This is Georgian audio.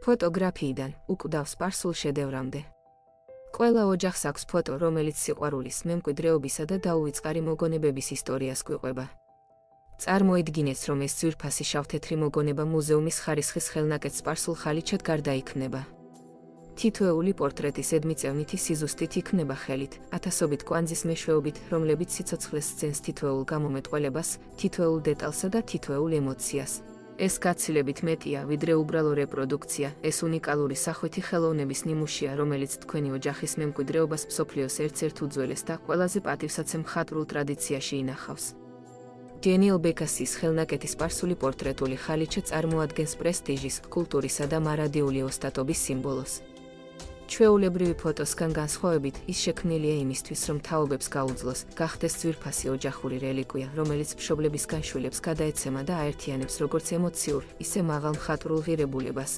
ფოტოგრაფიიდან უკვდავს სპარსულ შედევრამდე. ყველა ოჯახს აქვს ფოტო, რომელიც სიყვარულის, მემკვიდრეობისა და დაუვიწყარი მოგონებების ისტორიას გვიყვება. წარმოიდგინეთ, რომ ეს ძვირფასი შავთეთრი მოგონება მუზეუმის ხარისხის ხელნაკეთ სპარსულ ხალიჩად გარდაიქმნება. თითოეული პორტრეტი ზედმიწევნითი სიზუსტით იქმნება ხელით, ათასობით კვანძის მეშვეობით, რომლებიც სიცოცხლეს სცემს თითოეულ გამომეტყველებას, თითოეულ დეტალსა და თითოეულ ემოციას. ეს გაცილებით მეტია, ვიდრე უბრალო რეპროდუქცია, ეს უნიკალური სახვითი ხელოვნების ნიმუშია, რომელიც თქვენი ოჯახის მემკვიდრეობას მსოფლიოს ერთ-ერთ უძველეს და ყველაზე პატივსაცემ მხატვრულ ტრადიციაში ინახავს. დენიელ ბეკასის ხელნაკეთი სპარსული პორტრეტული ხალიჩა წარმოადგენს პრესტიჟის, კულტურისა და მარადიული ოსტატობის სიმბოლოს. ჩვეულებრივი ფოტოსგან განსხვავებით, ის შექმნილია იმისთვის, რომ თაობებს გაუძლოს, გახდეს ძვირფასი ოჯახური რელიკვია, რომელიც მშობლებისგან შვილებს გადაეცემა და აერთიანებს როგორც ემოციურ, ისე მაღალ მხატვრულ ღირებულებას.